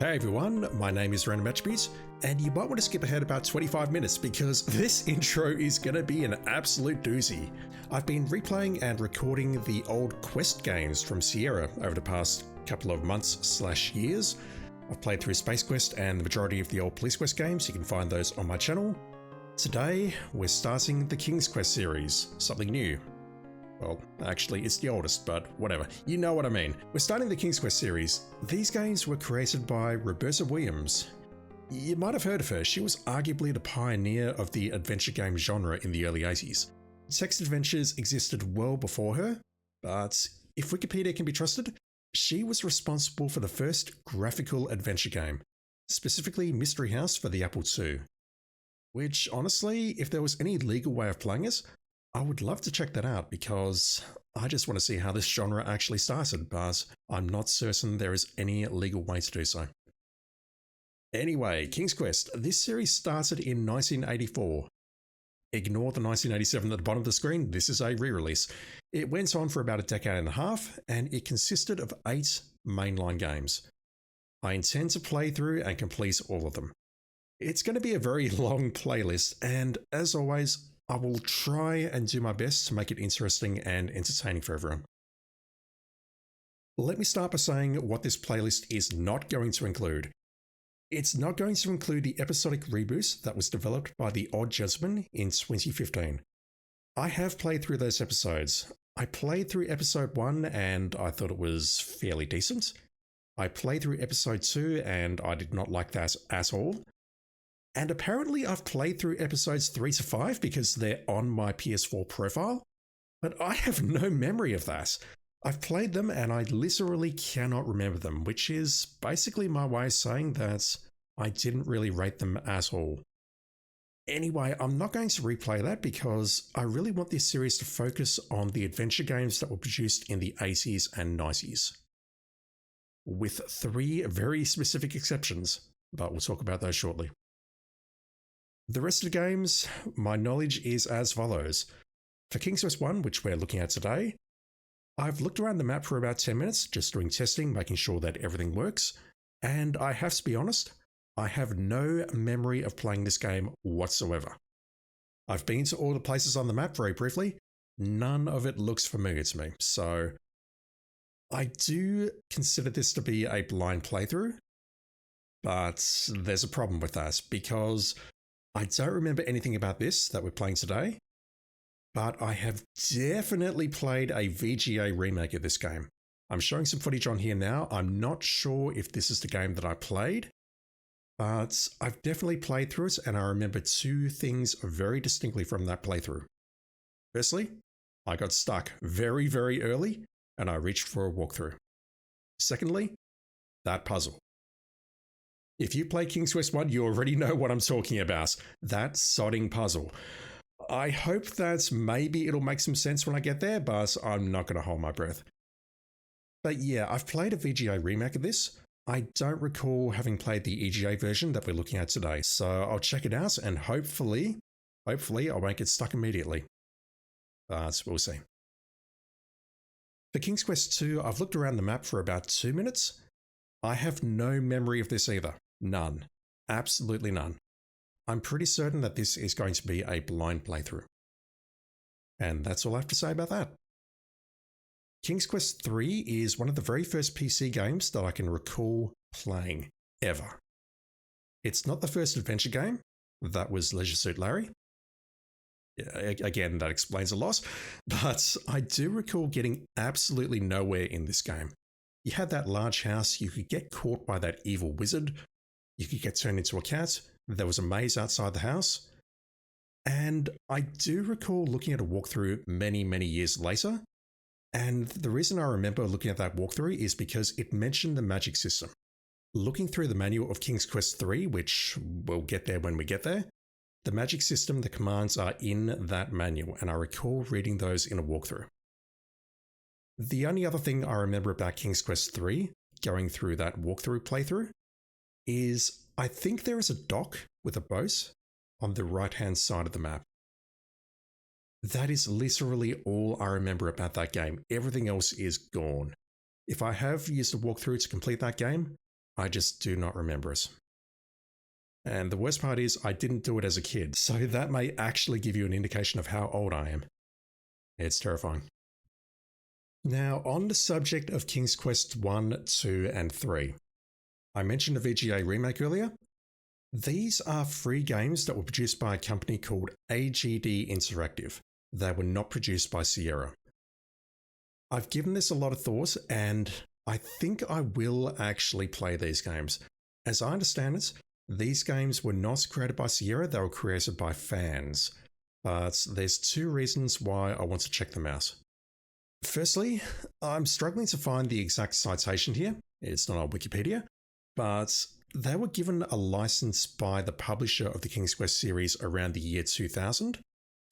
Hey everyone, my name is Random Attributes, and you might want to skip ahead about 25 minutes because this intro is going to be an absolute doozy. I've been replaying and recording the old Quest games from Sierra over the past couple of months/years. I've played through Space Quest and the majority of the old Police Quest games. You can find those on my channel. Today, we're starting the King's Quest series, something new. Well, actually, it's the oldest, but whatever. You know what I mean. We're starting the King's Quest series. These games were created by Roberta Williams. You might have heard of her. She was arguably the pioneer of the adventure game genre in the early 80s. Text adventures existed well before her, but if Wikipedia can be trusted, she was responsible for the first graphical adventure game, specifically Mystery House for the Apple II. Which, honestly, if there was any legal way of playing it, I would love to check that out because I just want to see how this genre actually started, but I'm not certain there is any legal way to do so. Anyway, King's Quest. This series started in 1984. Ignore the 1987 at the bottom of the screen, this is a re-release. It went on for about a decade and a half, and it consisted of 8 mainline games. I intend to play through and complete all of them. It's going to be a very long playlist, and as always, I will try and do my best to make it interesting and entertaining for everyone. Let me start by saying what this playlist is not going to include. It's not going to include the episodic reboot that was developed by The Odd Gentleman in 2015. I have played through those episodes. I played through episode 1 and I thought it was fairly decent. I played through episode 2 and I did not like that at all. And apparently I've played through episodes 3 to 5 because they're on my PS4 profile, but I have no memory of that. I've played them and I literally cannot remember them, which is basically my way of saying that I didn't really rate them at all. Anyway, I'm not going to replay that because I really want this series to focus on the adventure games that were produced in the 80s and 90s. With 3 very specific exceptions, but we'll talk about those shortly. The rest of the games, my knowledge is as follows. For King's Quest 1, which we're looking at today, I've looked around the map for about 10 minutes, just doing testing, making sure that everything works, and I have to be honest, I have no memory of playing this game whatsoever. I've been to all the places on the map very briefly, none of it looks familiar to me, so I do consider this to be a blind playthrough, but there's a problem with that because I don't remember anything about this that we're playing today, but I have definitely played a VGA remake of this game. I'm showing some footage on here now. I'm not sure if this is the game that I played, but I've definitely played through it and I remember 2 things very distinctly from that playthrough. Firstly, I got stuck very, very early and I reached for a walkthrough. Secondly, that puzzle. If you play King's Quest 1, you already know what I'm talking about. That sodding puzzle. I hope that maybe it'll make some sense when I get there, but I'm not going to hold my breath. But yeah, I've played a VGA remake of this. I don't recall having played the EGA version that we're looking at today, so I'll check it out and hopefully I won't get stuck immediately. But we'll see. For King's Quest 2, I've looked around the map for about 2 minutes. I have no memory of this either. None. Absolutely none. I'm pretty certain that this is going to be a blind playthrough. And that's all I have to say about that. King's Quest 3 is one of the very first PC games that I can recall playing, ever. It's not the first adventure game. That was Leisure Suit Larry. Again, that explains a lot. But I do recall getting absolutely nowhere in this game. You had that large house, you could get caught by that evil wizard, you could get turned into a cat, there was a maze outside the house, and I do recall looking at a walkthrough many, many years later, and the reason I remember looking at that walkthrough is because it mentioned the magic system. Looking through the manual of King's Quest 3, which we'll get there when we get there, the magic system, the commands are in that manual, and I recall reading those in a walkthrough. The only other thing I remember about King's Quest 3, going through that walkthrough playthrough, is I think there is a dock with a boat on the right-hand side of the map. That is literally all I remember about that game. Everything else is gone. If I have used a walkthrough to complete that game, I just do not remember it. And the worst part is I didn't do it as a kid, so that may actually give you an indication of how old I am. It's terrifying. Now, on the subject of King's Quest 1, 2, and 3, I mentioned the VGA remake earlier. These are free games that were produced by a company called AGD Interactive. They were not produced by Sierra. I've given this a lot of thought, and I think I will actually play these games. As I understand it, these games were not created by Sierra, they were created by fans. But there's two reasons why I want to check them out. Firstly, I'm struggling to find the exact citation here. It's not on Wikipedia, but they were given a license by the publisher of the King's Quest series around the year 2000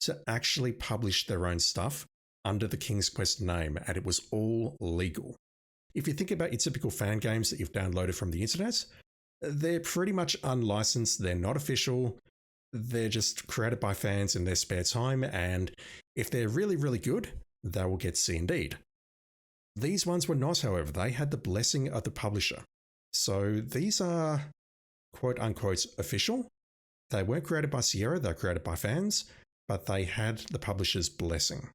to actually publish their own stuff under the King's Quest name, and it was all legal. If you think about your typical fan games that you've downloaded from the internet, they're pretty much unlicensed, they're not official, they're just created by fans in their spare time, and if they're really, really good, they will get C&D'd. These ones were not, however. They had the blessing of the publisher. So these are quote-unquote official. They weren't created by Sierra, they were created by fans, but they had the publisher's blessing,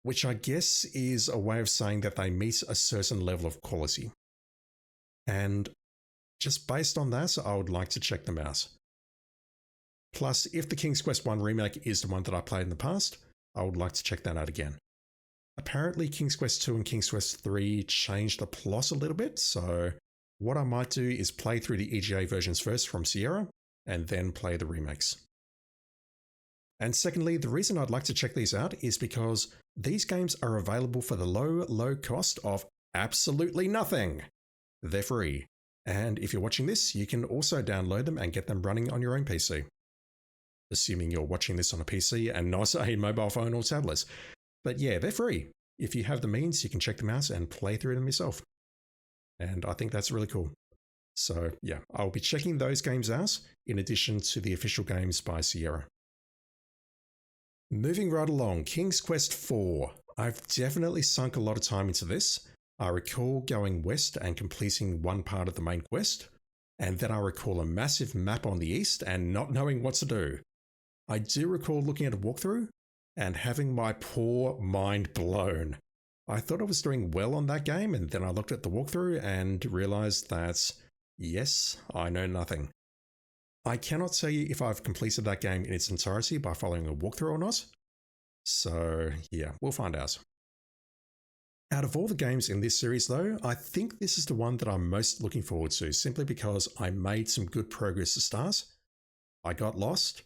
which I guess is a way of saying that they meet a certain level of quality. And just based on that, I would like to check them out. Plus, if the King's Quest 1 remake is the one that I played in the past, I would like to check that out again. Apparently, King's Quest 2 and King's Quest 3 changed the plot a little bit, so what I might do is play through the EGA versions first from Sierra, and then play the remakes. And secondly, the reason I'd like to check these out is because these games are available for the low cost of absolutely nothing. They're free. And if you're watching this, you can also download them and get them running on your own PC. Assuming you're watching this on a PC and not a mobile phone or tablet. But yeah, they're free. If you have the means, you can check them out and play through them yourself. And I think that's really cool. So yeah, I'll be checking those games out in addition to the official games by Sierra. Moving right along, King's Quest 4. I've definitely sunk a lot of time into this. I recall going west and completing one part of the main quest, and then I recall a massive map on the east and not knowing what to do. I do recall looking at a walkthrough and having my poor mind blown. I thought I was doing well on that game, and then I looked at the walkthrough and realized that, yes, I know nothing. I cannot tell you if I've completed that game in its entirety by following a walkthrough or not. So yeah, we'll find out. Out of all the games in this series though, I think this is the one that I'm most looking forward to, simply because I made some good progress to start. I got lost.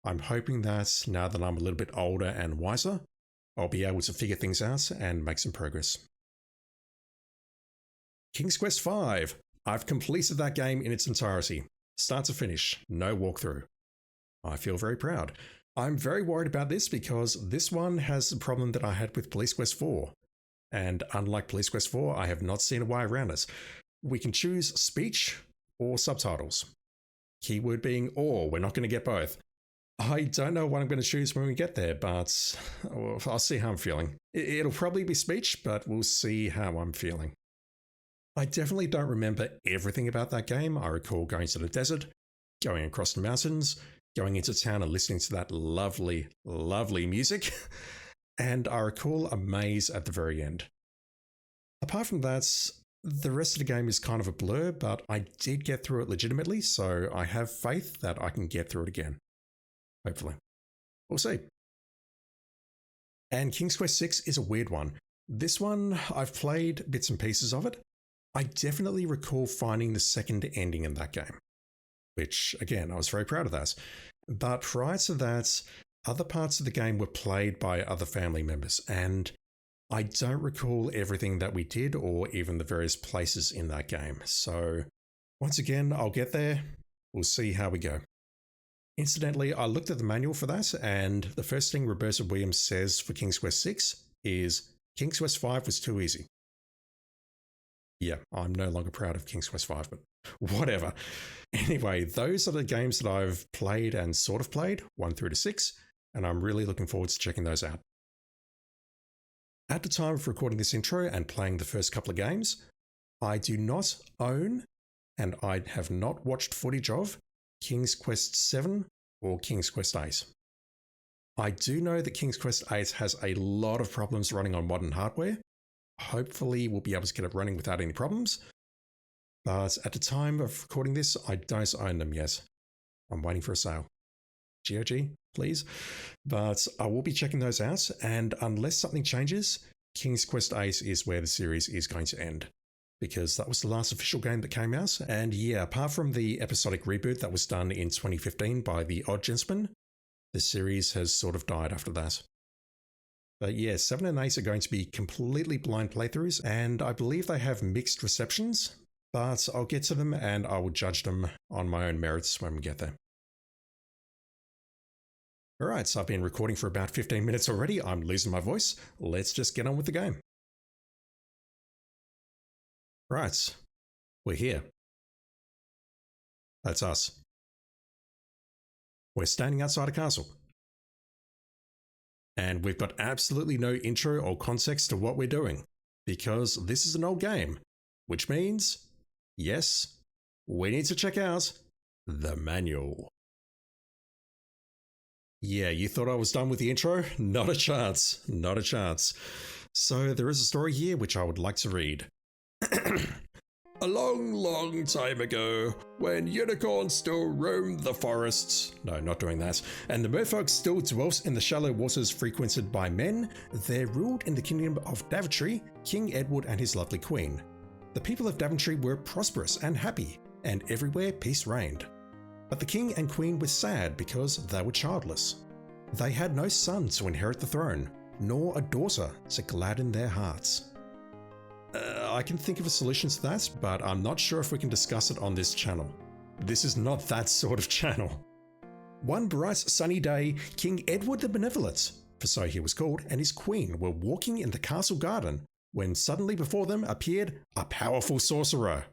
I'm hoping that now that I'm a little bit older and wiser, I'll be able to figure things out and make some progress. King's Quest 5. I've completed that game in its entirety. Start to finish, no walkthrough. I feel very proud. I'm very worried about this because this one has the problem that I had with Police Quest 4. And unlike Police Quest 4, I have not seen a way around it. We can choose speech or subtitles. Keyword being or, we're not going to get both. I don't know what I'm going to choose when we get there, but I'll see how I'm feeling. It'll probably be speech, but we'll see how I'm feeling. I definitely don't remember everything about that game. I recall going to the desert, going across the mountains, going into town and listening to that lovely, lovely music. And I recall a maze at the very end. Apart from that, the rest of the game is kind of a blur, but I did get through it legitimately, so I have faith that I can get through it again. Hopefully. We'll see. And King's Quest 6 is a weird one. This one, I've played bits and pieces of it. I definitely recall finding the second ending in that game, which, again, I was very proud of that. But prior to that, other parts of the game were played by other family members, and I don't recall everything that we did or even the various places in that game. So, once again, I'll get there. We'll see how we go. Incidentally, I looked at the manual for that, and the first thing Roberta Williams says for King's Quest 6 is, King's Quest 5 was too easy. Yeah, I'm no longer proud of King's Quest 5, but whatever. Anyway, those are the games that I've played and sort of played, 1 through to 6, and I'm really looking forward to checking those out. At the time of recording this intro and playing the first couple of games, I do not own and I have not watched footage of King's Quest 7 or King's Quest 8. I do know that King's Quest 8 has a lot of problems running on modern hardware. Hopefully we'll be able to get it running without any problems. But at the time of recording this, I don't own them yet. I'm waiting for a sale. GOG, please. But I will be checking those out, and unless something changes, King's Quest 8 is where the series is going to end. Because that was the last official game that came out, and yeah, apart from the episodic reboot that was done in 2015 by the Odd Gentleman, the series has sort of died after that. But yeah, 7 and 8 are going to be completely blind playthroughs, and I believe they have mixed receptions, but I'll get to them and I will judge them on my own merits when we get there. Alright, so I've been recording for about 15 minutes already. I'm losing my voice. Let's just get on with the game. Right, we're here. That's us. We're standing outside a castle. And we've got absolutely no intro or context to what we're doing, because this is an old game, which means, yes, we need to check out the manual. Yeah, you thought I was done with the intro? Not a chance. Not a chance. So there is a story here which I would like to read. A long, long time ago, when unicorns still roamed the forests, no, not doing that, and the merfolk still dwelt in the shallow waters frequented by men, there ruled in the kingdom of Daventry King Edward and his lovely queen. The people of Daventry were prosperous and happy, and everywhere peace reigned. But the king and queen were sad because they were childless. They had no son to inherit the throne, nor a daughter to gladden their hearts. I can think of a solution to that, but I'm not sure if we can discuss it on this channel. This is not that sort of channel. One bright sunny day, King Edward the Benevolent, for so he was called, and his queen were walking in the castle garden, when suddenly before them appeared a powerful sorcerer.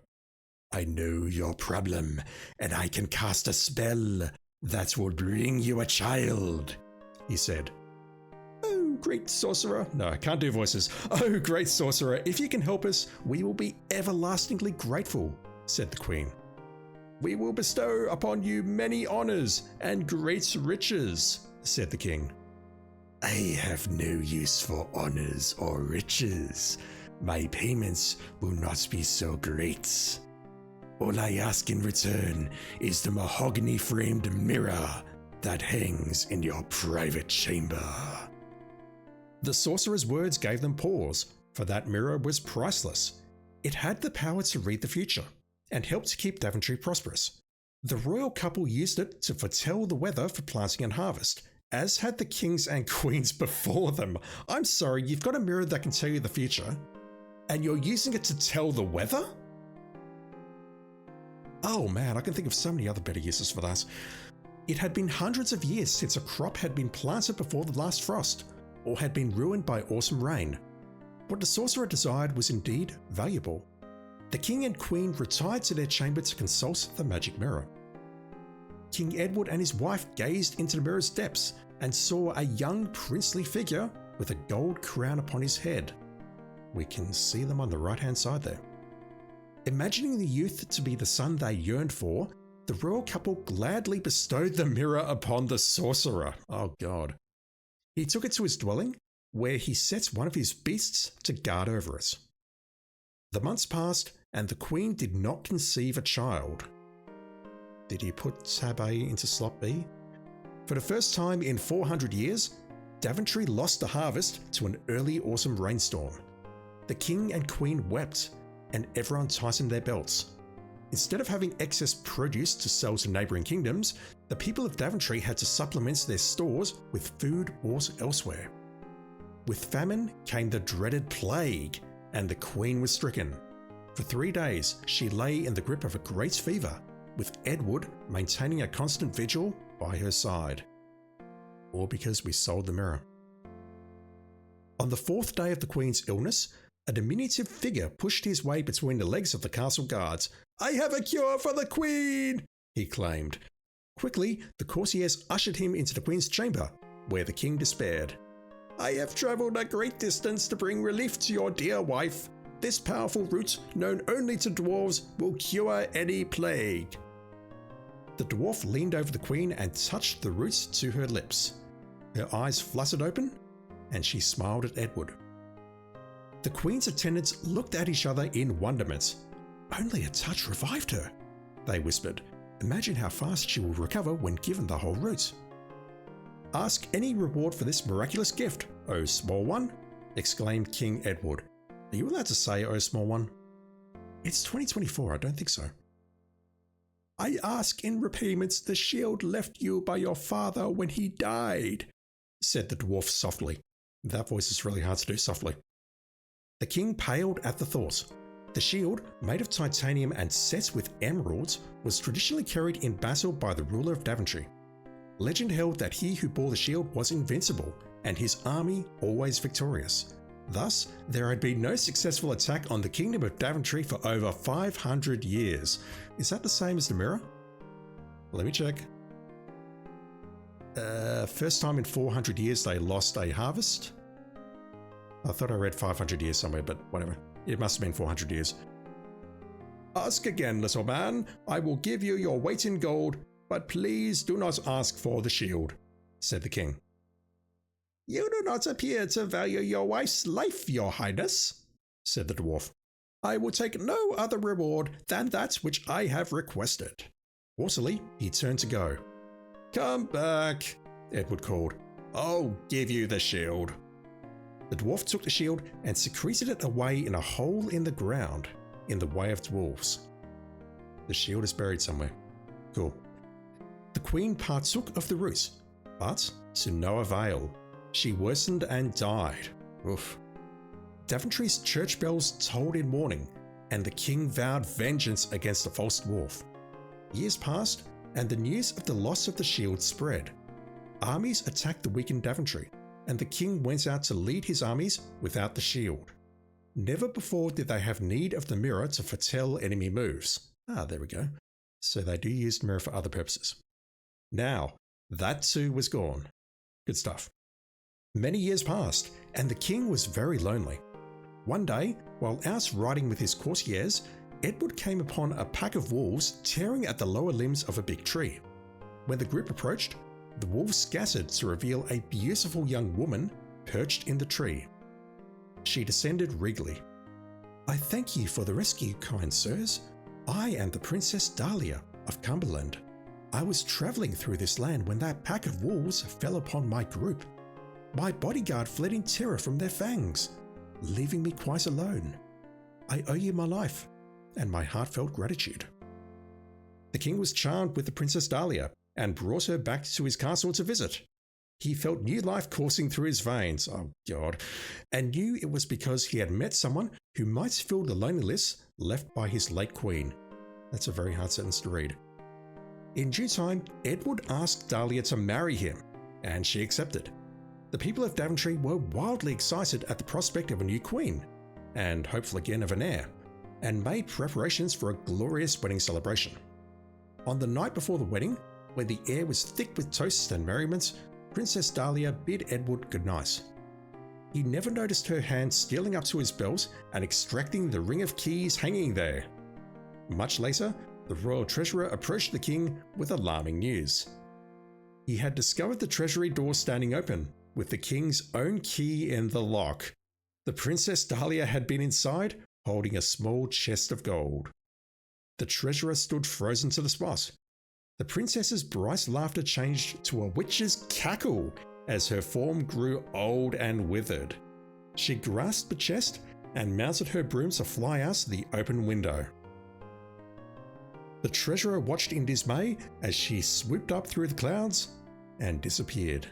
I know your problem, and I can cast a spell that will bring you a child, he said. Oh, great sorcerer. No, I can't do voices. Oh, great sorcerer, if you can help us, we will be everlastingly grateful, said the queen. We will bestow upon you many honours and great riches, said the king. I have no use for honours or riches. My payments will not be so great. All I ask in return is the mahogany-framed mirror that hangs in your private chamber. The sorcerer's words gave them pause, for that mirror was priceless. It had the power to read the future, and helped to keep Daventry prosperous. The royal couple used it to foretell the weather for planting and harvest, as had the kings and queens before them. I'm sorry, you've got a mirror that can tell you the future, and you're using it to tell the weather? Oh man, I can think of so many other better uses for that. It had been hundreds of years since a crop had been planted before the last frost, or had been ruined by awesome rain. What the sorcerer desired was indeed valuable. The king and queen retired to their chamber to consult the magic mirror. King Edward and his wife gazed into the mirror's depths and saw a young princely figure with a gold crown upon his head. We can see them on the right-hand side there. Imagining the youth to be the son they yearned for, the royal couple gladly bestowed the mirror upon the sorcerer. Oh god. He took it to his dwelling, where he set one of his beasts to guard over it. The months passed, and the queen did not conceive a child. Did he put tab A into slot B? For the first time in 400 years, Daventry lost the harvest to an early autumn rainstorm. The king and queen wept, and everyone tightened their belts. Instead of having excess produce to sell to neighbouring kingdoms, the people of Daventry had to supplement their stores with food bought elsewhere. With famine came the dreaded plague, and the queen was stricken. For 3 days, she lay in the grip of a great fever, with Edward maintaining a constant vigil by her side. All because we sold the mirror. On the 4th day of the queen's illness, a diminutive figure pushed his way between the legs of the castle guards. I have a cure for the queen, he claimed. Quickly, the courtiers ushered him into the queen's chamber, where the king despaired. I have travelled a great distance to bring relief to your dear wife. This powerful root, known only to dwarves, will cure any plague. The dwarf leaned over the queen and touched the roots to her lips. Her eyes fluttered open, and she smiled at Edward. The queen's attendants looked at each other in wonderment. Only a touch revived her, they whispered. Imagine how fast she will recover when given the whole root. Ask any reward for this miraculous gift, O small one, exclaimed King Edward. Are you allowed to say, O small one? It's 2024, I don't think so. I ask in repayment the shield left you by your father when he died, said the dwarf softly. That voice is really hard to do softly. The king paled at the thought. The shield, made of titanium and set with emeralds, was traditionally carried in battle by the ruler of Daventry. Legend held that he who bore the shield was invincible, and his army always victorious. Thus, there had been no successful attack on the kingdom of Daventry for over 500 years. Is that the same as the mirror? Let me check. First time in 400 years they lost a harvest? I thought I read 500 years somewhere, but whatever. It must have been 400 years. Ask again, little man. I will give you your weight in gold, but please do not ask for the shield, said the king. You do not appear to value your wife's life, your highness, said the dwarf. I will take no other reward than that which I have requested. Haughtily, he turned to go. Come back, Edward called. I'll give you the shield. The dwarf took the shield and secreted it away in a hole in the ground, in the way of dwarves. The shield is buried somewhere. Cool. The queen partook of the root, but to no avail. She worsened and died. Oof. Daventry's church bells tolled in mourning, and the king vowed vengeance against the false dwarf. Years passed, and the news of the loss of the shield spread. Armies attacked the weakened Daventry, and the king went out to lead his armies without the shield. Never before did they have need of the mirror to foretell enemy moves. There we go. So they do use the mirror for other purposes. Now, that too was gone. Good stuff. Many years passed, and the king was very lonely. One day, while out riding with his courtiers, Edward came upon a pack of wolves tearing at the lower limbs of a big tree. When the group approached, the wolves scattered to reveal a beautiful young woman perched in the tree. She descended regally. I thank you for the rescue, kind sirs. I am the Princess Dahlia of Cumberland. I was travelling through this land when that pack of wolves fell upon my group. My bodyguard fled in terror from their fangs, leaving me quite alone. I owe you my life and my heartfelt gratitude. The king was charmed with the Princess Dahlia and brought her back to his castle to visit. He felt new life coursing through his veins, oh God, and knew it was because he had met someone who might fill the loneliness left by his late queen. That's a very hard sentence to read. In due time, Edward asked Dahlia to marry him, and she accepted. The people of Daventry were wildly excited at the prospect of a new queen, and hopeful again of an heir, and made preparations for a glorious wedding celebration. On the night before the wedding, when the air was thick with toasts and merriment, Princess Dahlia bid Edward goodnight. He never noticed her hand stealing up to his belt and extracting the ring of keys hanging there. Much later, the royal treasurer approached the king with alarming news. He had discovered the treasury door standing open, with the king's own key in the lock. The Princess Dahlia had been inside, holding a small chest of gold. The treasurer stood frozen to the spot. The princess's bright laughter changed to a witch's cackle as her form grew old and withered. She grasped the chest and mounted her broom to fly out the open window. The treasurer watched in dismay as she swooped up through the clouds and disappeared.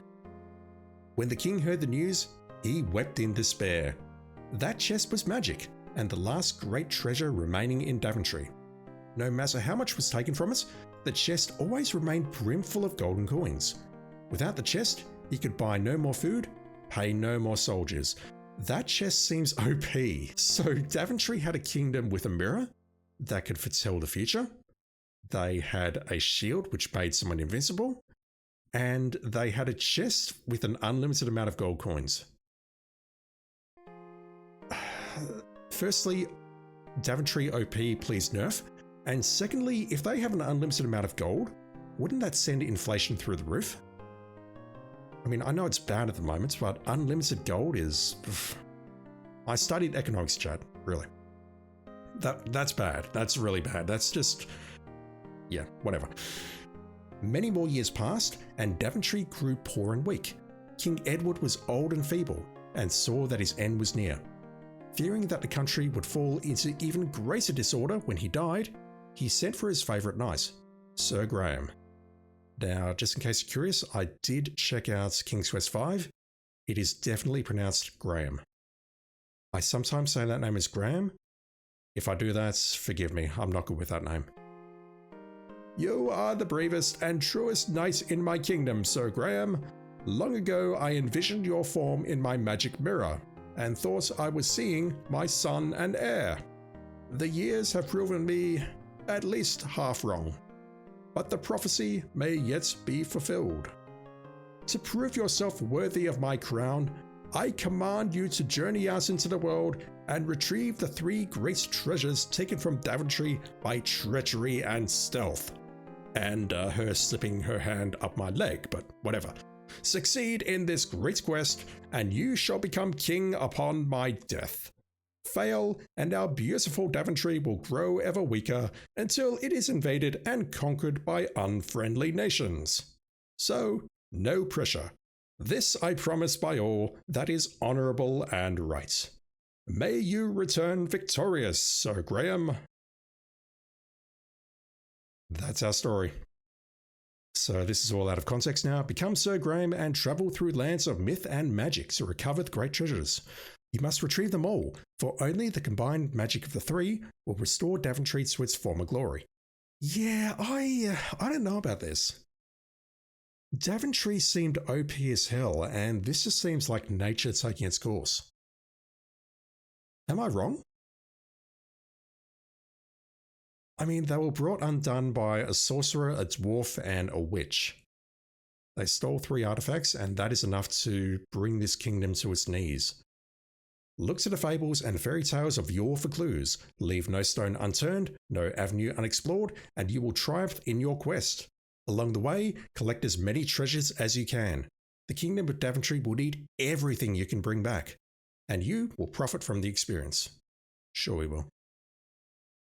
When the king heard the news, he wept in despair. That chest was magic and the last great treasure remaining in Daventry. No matter how much was taken from it, the chest always remained brimful of golden coins. Without the chest, he could buy no more food, pay no more soldiers. That chest seems OP. So Daventry had a kingdom with a mirror that could foretell the future. They had a shield which made someone invincible. And they had a chest with an unlimited amount of gold coins. firstly, Daventry OP please nerf, and secondly, if they have an unlimited amount of gold, wouldn't that send inflation through the roof? I mean, I know it's bad at the moment, but unlimited gold is... I studied economics, chat, really. That's bad. That's really bad. That's just... yeah, whatever. Many more years passed, and Daventry grew poor and weak. King Edward was old and feeble, and saw that his end was near. Fearing that the country would fall into even greater disorder when he died, he sent for his favourite knight, Sir Graham. Now, just in case you're curious, I did check out King's Quest V. It is definitely pronounced Graham. I sometimes say that name is Graham. If I do that, forgive me, I'm not good with that name. You are the bravest and truest knight in my kingdom, Sir Graham. Long ago I envisioned your form in my magic mirror, and thought I was seeing my son and heir. The years have proven me at least half wrong, but the prophecy may yet be fulfilled. To prove yourself worthy of my crown, I command you to journey out into the world and retrieve the 3 great treasures taken from Daventry by treachery and stealth. And her slipping her hand up my leg, but whatever. Succeed in this great quest, and you shall become king upon my death. Fail, and our beautiful Daventry will grow ever weaker until it is invaded and conquered by unfriendly nations. So, no pressure. This I promise by all that is honourable and right. May you return victorious, Sir Graham. That's our story. So this is all out of context now. Become Sir Graham and travel through lands of myth and magic to recover the great treasures. You must retrieve them all, for only the combined magic of the 3 will restore Daventry to its former glory. Yeah, I don't know about this. Daventry seemed OP as hell, and this just seems like nature taking its course. Am I wrong? I mean, they were brought undone by a sorcerer, a dwarf, and a witch. They stole 3 artifacts, and that is enough to bring this kingdom to its knees. Look to the fables and fairy tales of yore for clues. Leave no stone unturned, no avenue unexplored, and you will triumph in your quest. Along the way, collect as many treasures as you can. The kingdom of Daventry will need everything you can bring back, and you will profit from the experience. Sure we will.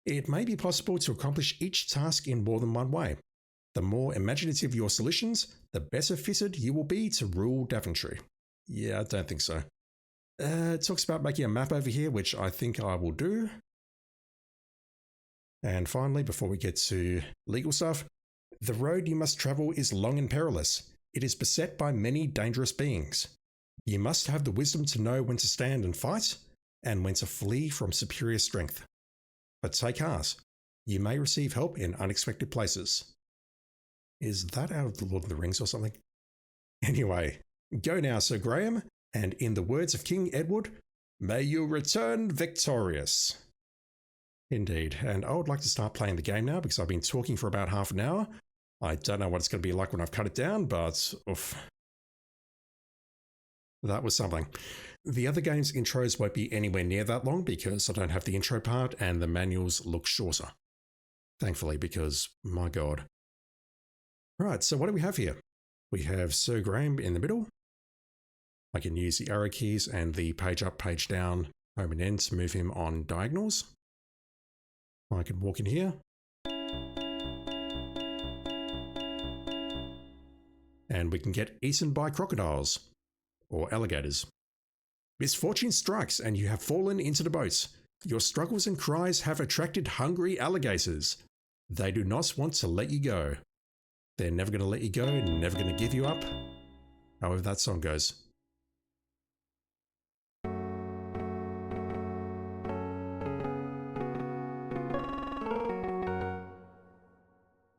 It may be possible to accomplish each task in more than one way. The more imaginative your solutions, the better fitted you will be to rule Daventry. Yeah, I don't think so. It talks about making a map over here, which I think I will do. And finally, before we get to legal stuff, the road you must travel is long and perilous. It is beset by many dangerous beings. You must have the wisdom to know when to stand and fight, and when to flee from superior strength. But take heart, you may receive help in unexpected places. Is that out of the Lord of the Rings or something? Anyway, go now, Sir Graham, and in the words of King Edward, may you return victorious. Indeed, and I would like to start playing the game now because I've been talking for about half an hour. I don't know what it's going to be like when I've cut it down, but oof. That was something. The other game's intros won't be anywhere near that long because I don't have the intro part and the manuals look shorter. Thankfully, because my god. Right, so what do we have here? We have Sir Graham in the middle. I can use the arrow keys and the page up, page down, home and end to move him on diagonals. I can walk in here. And we can get eaten by crocodiles. Or alligators. Misfortune strikes and you have fallen into the boat. Your struggles and cries have attracted hungry alligators. They do not want to let you go. They're never going to let you go, never going to give you up. However that song goes.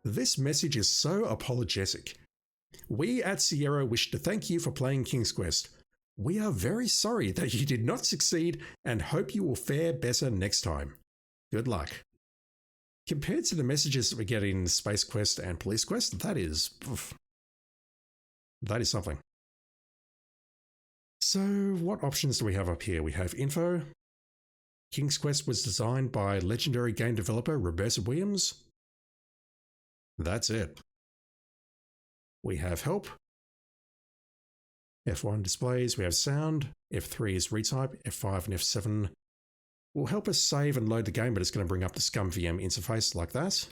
This message is so apologetic. We at Sierra wish to thank you for playing King's Quest. We are very sorry that you did not succeed and hope you will fare better next time. Good luck. Compared to the messages that we get in Space Quest and Police Quest, that is something. So what options do we have up here? We have info, King's Quest was designed by legendary game developer Roberta Williams. That's it. We have help. F1 displays, we have sound. F3 is retype. F5 and F7 will help us save and load the game, but it's going to bring up the ScumVM interface like that.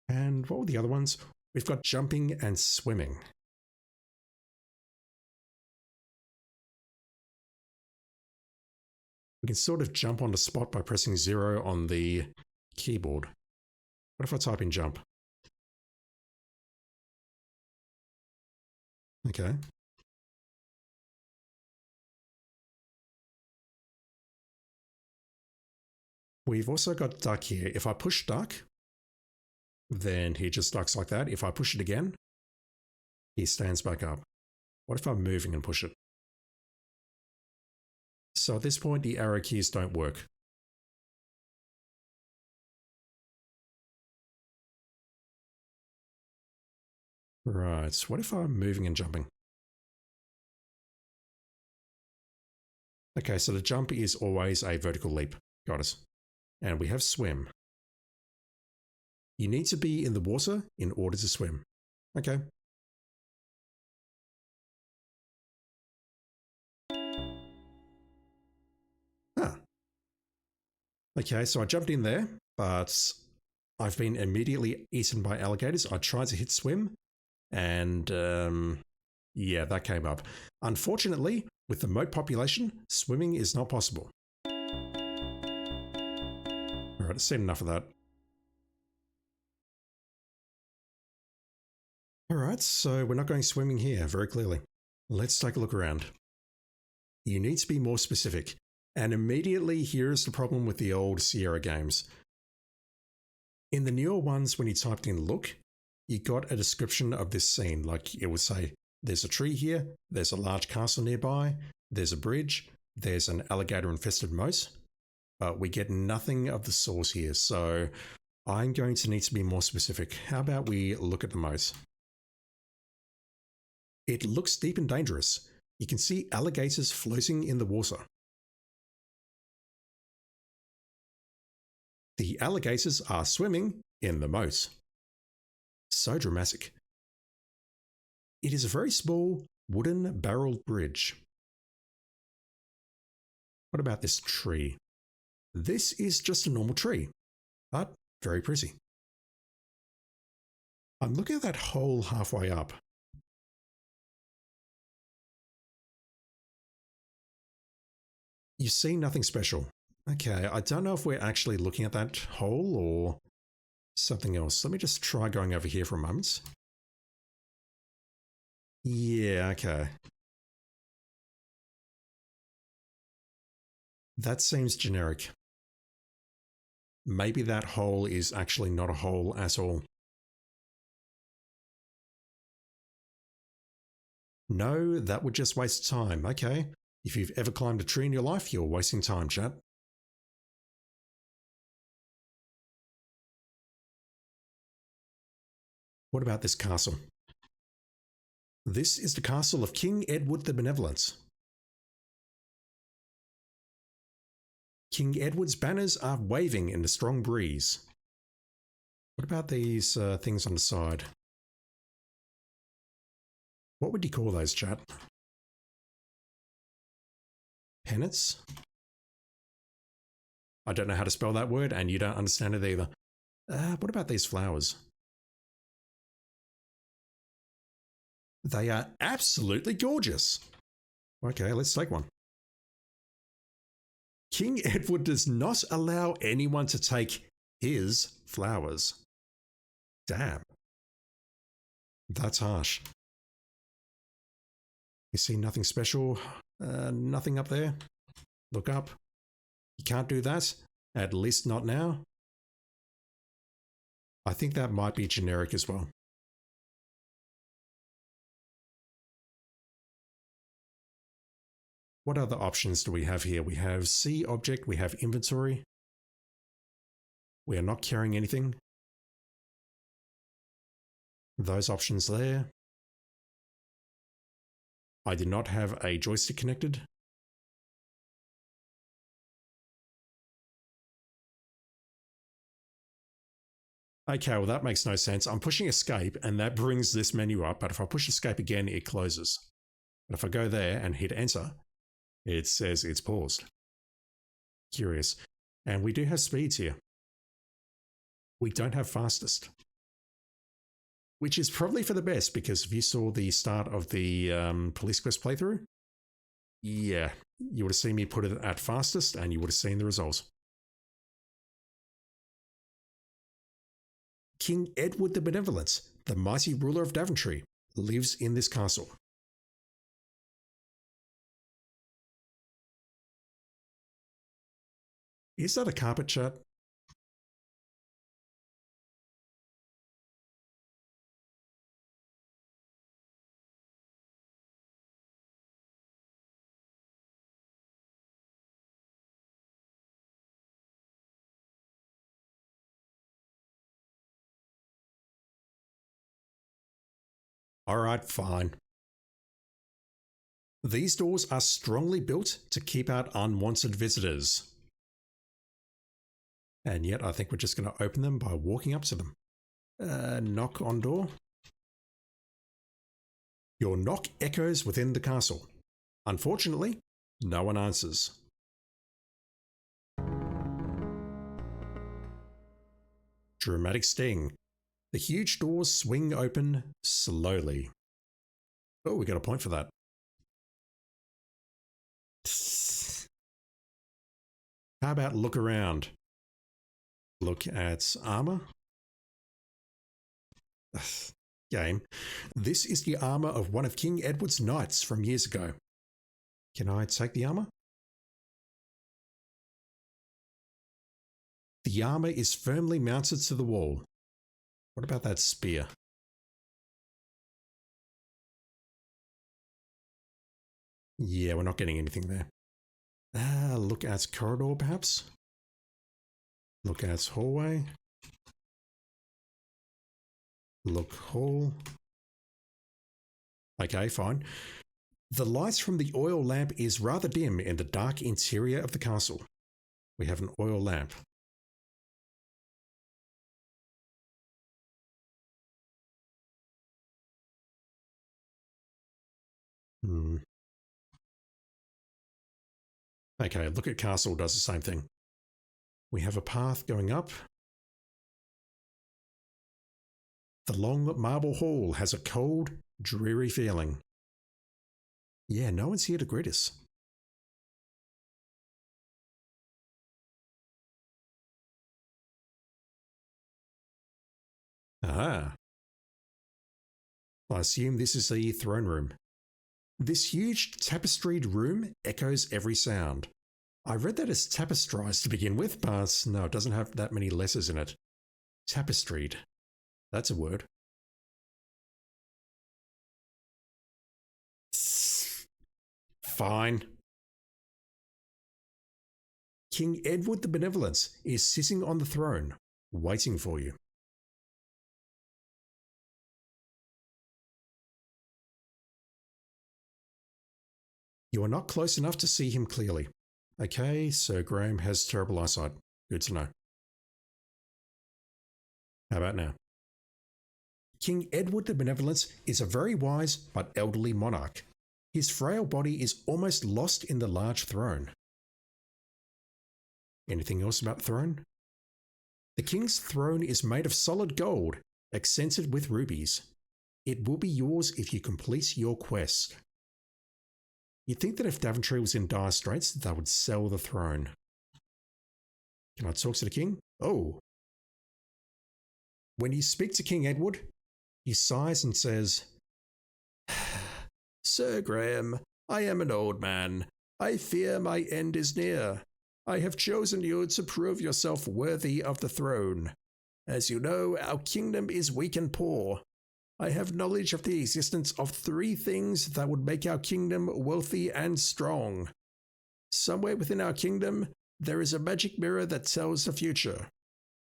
And what were the other ones? We've got jumping and swimming. We can sort of jump on the spot by pressing 0 on the keyboard. What if I type in jump? Okay. We've also got duck here. If I push duck, then he just ducks like that. If I push it again, he stands back up. What if I'm moving and push it? So at this point, the arrow keys don't work. Right, what if I'm moving and jumping? Okay, so the jump is always a vertical leap. Got it. And we have swim. You need to be in the water in order to swim. Okay. Ah. Okay, so I jumped in there, but I've been immediately eaten by alligators. I tried to hit swim, and yeah, that came up. Unfortunately, with the moat population, swimming is not possible. Alright, I've seen enough of that. Alright, so we're not going swimming here, very clearly. Let's take a look around. You need to be more specific. And immediately here's the problem with the old Sierra games. In the newer ones, when you typed in look, you got a description of this scene. Like it would say, there's a tree here, there's a large castle nearby, there's a bridge, there's an alligator-infested moat. But we get nothing of the source here, so I'm going to need to be more specific. How about we look at the moat? It looks deep and dangerous. You can see alligators floating in the water. The alligators are swimming in the moat. So dramatic. It is a very small wooden barreled bridge. What about this tree? This is just a normal tree, but very pretty. I'm looking at that hole halfway up. You see nothing special. Okay, I don't know if we're actually looking at that hole or something else. Let me just try going over here for a moment. Yeah, okay. That seems generic. Maybe that hole is actually not a hole at all. No, that would just waste time. Okay. If you've ever climbed a tree in your life, you're wasting time, chat. What about this castle? This is the castle of King Edward the Benevolent. King Edward's banners are waving in the strong breeze. What about these things on the side? What would you call those, chat? Pennants? I don't know how to spell that word, and you don't understand it either. What about these flowers? They are absolutely gorgeous. Okay, let's take one. King Edward does not allow anyone to take his flowers. Damn. That's harsh. You see nothing special? Nothing up there? Look up. You can't do that? At least not now. I think that might be generic as well. What other options do we have here? We have C object, we have inventory. We are not carrying anything. Those options there. I did not have a joystick connected. Okay, well, that makes no sense. I'm pushing escape and that brings this menu up, but if I push escape again, it closes. But if I go there and hit enter, it says it's paused. Curious. And we do have speeds here. We don't have fastest, which is probably for the best because if you saw the start of the Police Quest playthrough, yeah, you would have seen me put it at fastest and you would have seen the results. King Edward the Benevolent, the mighty ruler of Daventry, lives in this castle. Is that a carpet chat? Alright, fine. These doors are strongly built to keep out unwanted visitors. And yet I think we're just going to open them by walking up to them. Knock on door. Your knock echoes within the castle. Unfortunately, no one answers. Dramatic sting. The huge doors swing open slowly. Oh, we got a point for that. How about look around? Look at armor. Game. This is the armor of one of King Edward's knights from years ago. Can I take the armor? The armor is firmly mounted to the wall. What about that spear? Yeah, we're not getting anything there. Look at corridor, perhaps? Look at hallway. Look hall. Okay, fine. The light from the oil lamp is rather dim in the dark interior of the castle. We have an oil lamp. Okay, look at castle does the same thing. We have a path going up. The long marble hall has a cold, dreary feeling. Yeah, no one's here to greet us. Ah. I assume this is the throne room. This huge tapestried room echoes every sound. I read that as tapestrized to begin with, but no, it doesn't have that many letters in it. Tapestried. That's a word. Fine. King Edward the Benevolent is sitting on the throne, waiting for you. You are not close enough to see him clearly. Okay, Sir Graham has terrible eyesight. Good to know. How about now? King Edward the Benevolent is a very wise but elderly monarch. His frail body is almost lost in the large throne. Anything else about the throne? The king's throne is made of solid gold, accented with rubies. It will be yours if you complete your quest. You'd think that if Daventry was in dire straits, they would sell the throne. Can I talk to the king? Oh. When you speak to King Edward, he sighs and says, Sir Graham, I am an old man. I fear my end is near. I have chosen you to prove yourself worthy of the throne. As you know, our kingdom is weak and poor. I have knowledge of the existence of 3 things that would make our kingdom wealthy and strong. Somewhere within our kingdom, there is a magic mirror that tells the future.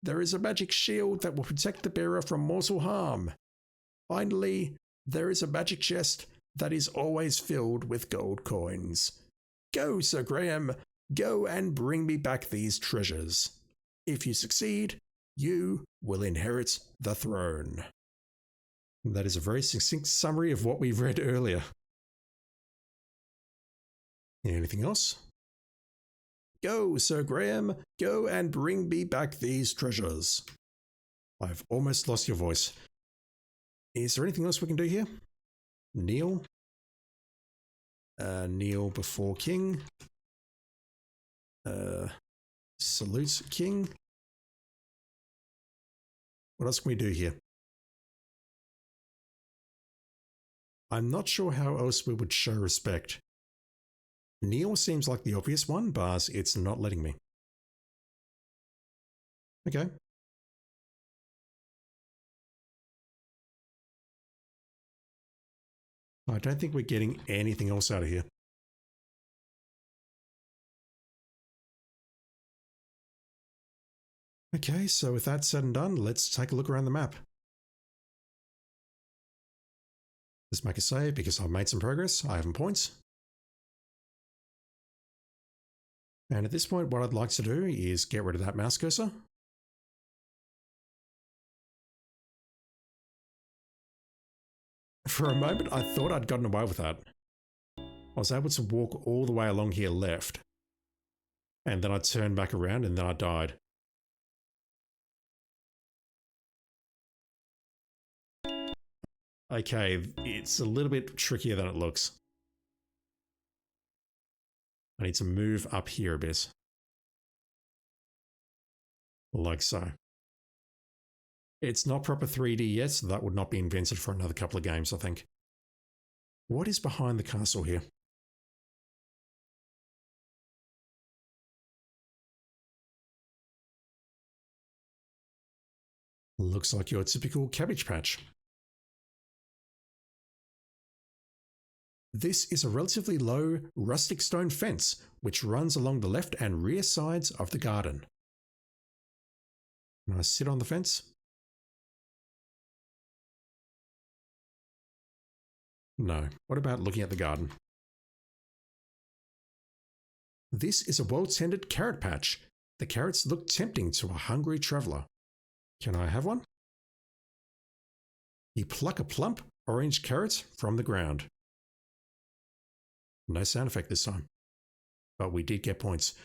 There is a magic shield that will protect the bearer from mortal harm. Finally, there is a magic chest that is always filled with gold coins. Go, Sir Graham, go and bring me back these treasures. If you succeed, You will inherit the throne. That is a very succinct summary of what we've read earlier. Anything else? Go, Sir Graham, go and bring me back these treasures. I've almost lost your voice. Is there anything else we can do here? Kneel. Kneel before king. Salute king. What else can we do here? I'm not sure how else we would show respect. Kneel seems like the obvious one, but it's not letting me. Okay. I don't think we're getting anything else out of here. Okay, so with that said and done, let's take a look around the map. Let's make a save because I've made some progress. I have some points. And at this point, what I'd like to do is get rid of that mouse cursor. For a moment, I thought I'd gotten away with that. I was able to walk all the way along here left. And then I turned back around and then I died. Okay, it's a little bit trickier than it looks. I need to move up here a bit. Like so. It's not proper 3D yet, so that would not be invented for another couple of games, I think. What is behind the castle here? Looks like your typical cabbage patch. This is a relatively low, rustic stone fence which runs along the left and rear sides of the garden. Can I sit on the fence? No. What about looking at the garden? This is a well-tended carrot patch. The carrots look tempting to a hungry traveller. Can I have one? You pluck a plump orange carrot from the ground. No sound effect this time. But we did get points.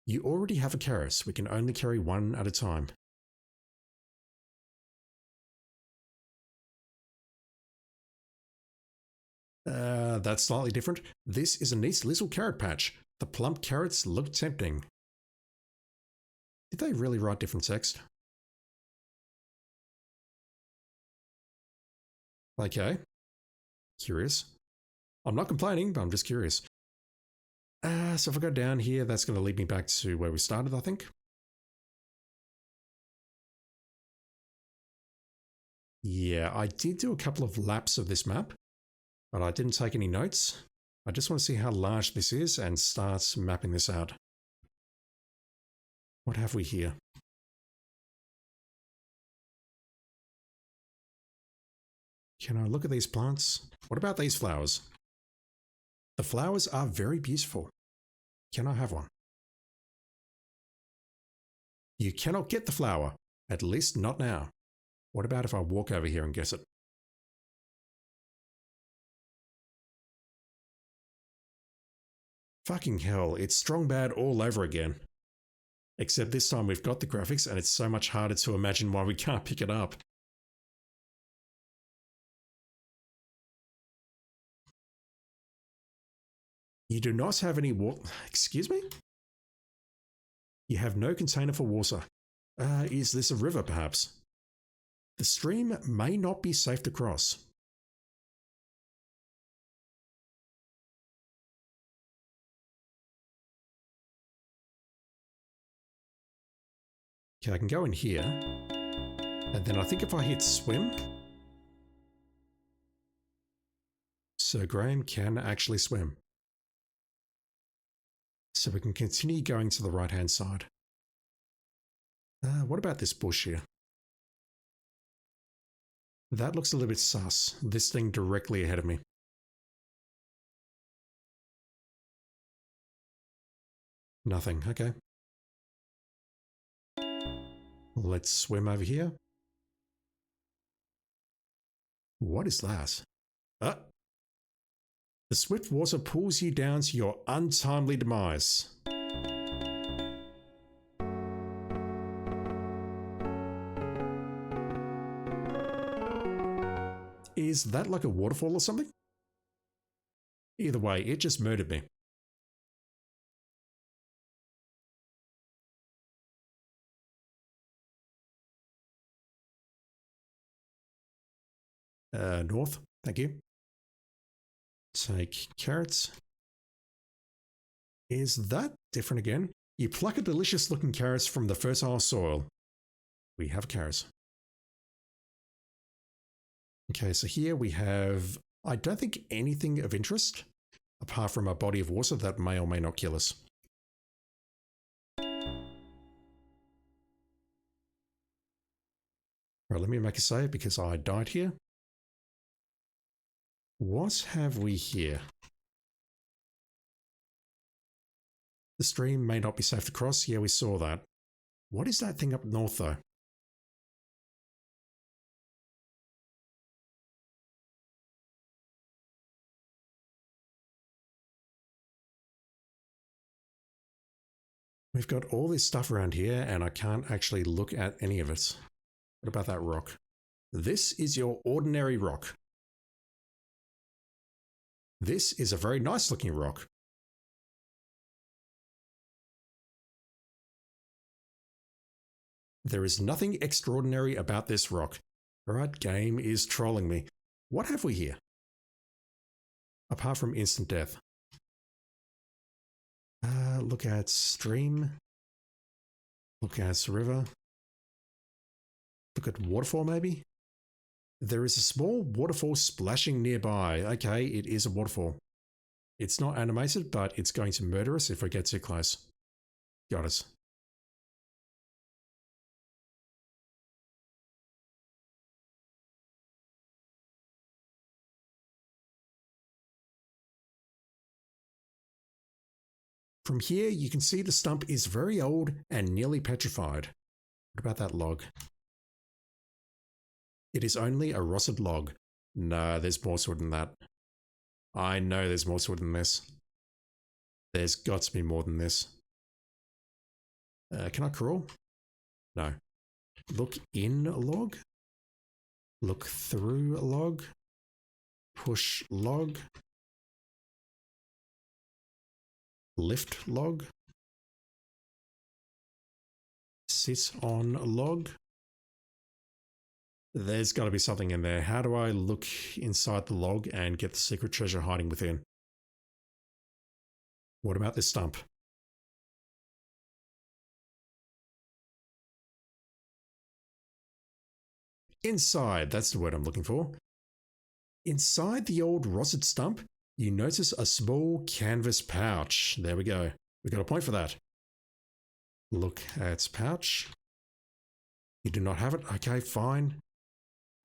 You already have a carrot, so we can only carry one at a time. That's slightly different. This is a neat little carrot patch. The plump carrots look tempting. Did they really write different text? Okay. Curious. I'm not complaining, but I'm just curious. So if I go down here, that's going to lead me back to where we started, I think. Yeah, I did do a couple of laps of this map, but I didn't take any notes. I just want to see how large this is and start mapping this out. What have we here? Can I look at these plants? What about these flowers? The flowers are very beautiful. Can I have one? You cannot get the flower, at least not now. What about if I walk over here and get it? Fucking hell, it's strong bad all over again. Except this time we've got the graphics and it's so much harder to imagine why we can't pick it up. You do not have any water. Excuse me? You have no container for water. Is this a river, perhaps? The stream may not be safe to cross. Okay, I can go in here. And then I think if I hit swim, Sir Graham can actually swim. So we can continue going to the right-hand side. What about this bush here? That looks a little bit sus. This thing directly ahead of me. Nothing, okay. Let's swim over here. What is that? The swift water pulls you down to your untimely demise. Is that like a waterfall or something? Either way, it just murdered me. North, thank you. Take carrots. Is that different again? You pluck a delicious looking carrots from the fertile soil. We have carrots. Okay, so here we have, I don't think anything of interest, apart from a body of water that may or may not kill us. Right, let me make a save because I died here. What have we here? The stream may not be safe to cross. Yeah, we saw that. What is that thing up north, though? We've got all this stuff around here, and I can't actually look at any of it. What about that rock? This is your ordinary rock. This is a very nice looking rock. There is nothing extraordinary about this rock. Alright, game is trolling me. What have we here? Apart from instant death. Look at stream. Look at river. Look at waterfall maybe? There is a small waterfall splashing nearby. Okay, it is a waterfall. It's not animated, but it's going to murder us if we get too close. Got us. From here, you can see the stump is very old and nearly petrified. What about that log? It is only a rusted log. No, there's more to it than that. I know there's more to it than this. There's got to be more than this. Can I crawl? No. Look in a log. Look through a log. Push log. Lift log. Sit on a log. There's got to be something in there. How do I look inside the log and get the secret treasure hiding within? What about this stump? Inside, that's the word I'm looking for. Inside the old rotted stump, you notice a small canvas pouch. There we go. We got a point for that. Look at pouch. You do not have it? Okay, fine.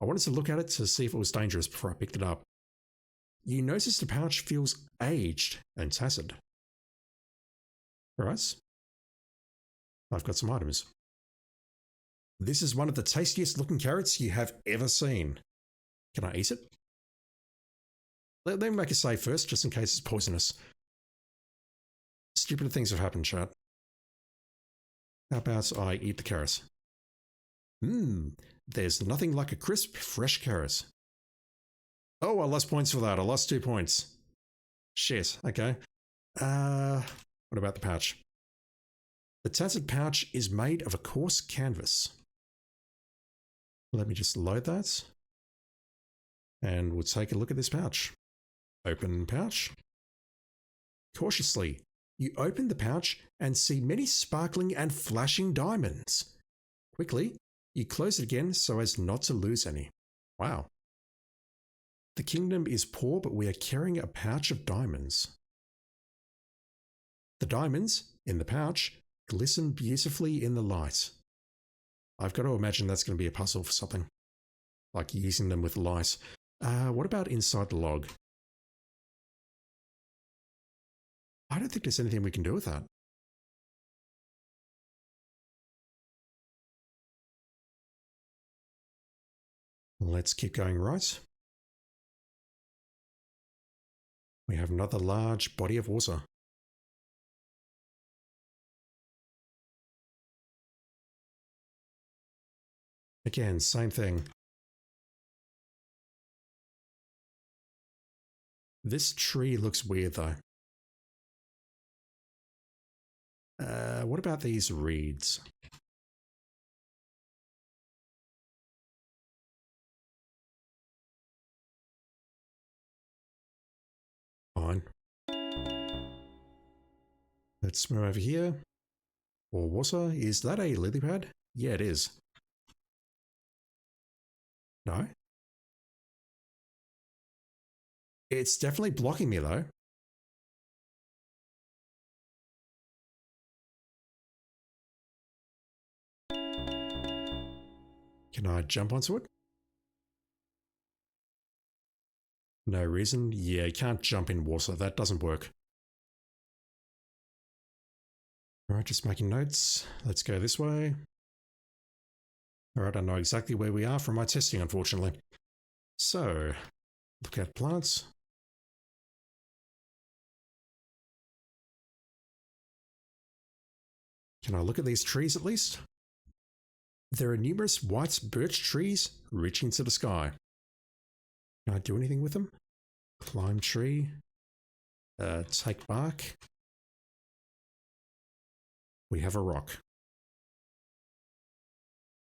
I wanted to look at it to see if it was dangerous before I picked it up. You notice the pouch feels aged and tattered. Alright. I've got some items. This is one of the tastiest looking carrots you have ever seen. Can I eat it? Let me make a save first, just in case it's poisonous. Stupid things have happened, chat. How about I eat the carrot? There's nothing like a crisp, fresh carrot. Oh, I lost points for that. I lost 2 points. Shit, okay. What about the pouch? The tattered pouch is made of a coarse canvas. Let me just load that. And we'll take a look at this pouch. Open pouch. Cautiously, you open the pouch and see many sparkling and flashing diamonds. Quickly, you close it again so as not to lose any. Wow. The kingdom is poor, but we are carrying a pouch of diamonds. The diamonds, in the pouch, glisten beautifully in the light. I've got to imagine that's going to be a puzzle for something. Like using them with light. What about inside the log? I don't think there's anything we can do with that. Let's keep going right. We have another large body of water. Again, same thing. This tree looks weird though. What about these reeds? Fine. Let's swim over here. Or water. Is that a lily pad? Yeah, it is. No? It's definitely blocking me though. Can I jump onto it? No reason. Yeah, you can't jump in water. That doesn't work. Alright, just making notes. Let's go this way. Alright, I know exactly where we are from my testing, unfortunately. So, look at plants. Can I look at these trees at least? There are numerous white birch trees reaching to the sky. Can I do anything with them? Climb tree. Take bark. We have a rock.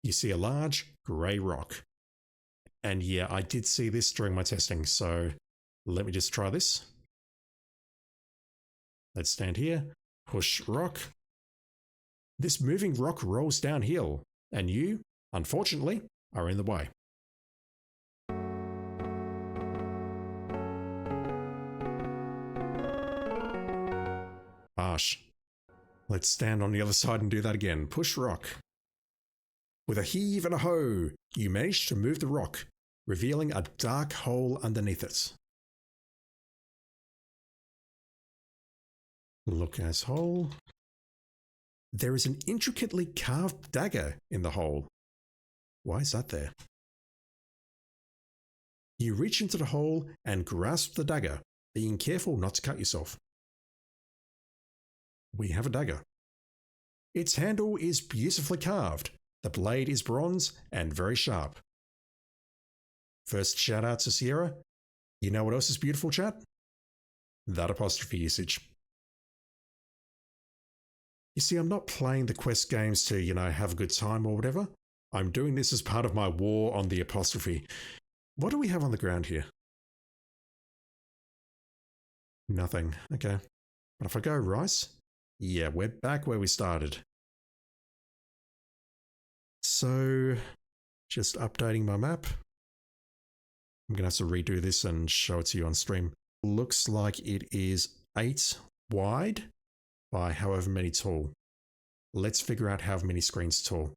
You see a large grey rock. And yeah, I did see this during my testing, so let me just try this. Let's stand here, push rock. This moving rock rolls downhill, and you, unfortunately, are in the way. Harsh. Let's stand on the other side and do that again. Push rock. With a heave and a hoe, you manage to move the rock, revealing a dark hole underneath it. Look as hole. There is an intricately carved dagger in the hole. Why is that there? You reach into the hole and grasp the dagger, being careful not to cut yourself. We have a dagger. Its handle is beautifully carved. The blade is bronze and very sharp. First shout out to Sierra. You know what else is beautiful, chat? That apostrophe usage. You see, I'm not playing the quest games to, have a good time or whatever. I'm doing this as part of my war on the apostrophe. What do we have on the ground here? Nothing. Okay. But if I go right, yeah, we're back where we started. So, just updating my map. I'm going to have to redo this and show it to you on stream. Looks like it is 8 wide by however many tall. Let's figure out how many screens tall.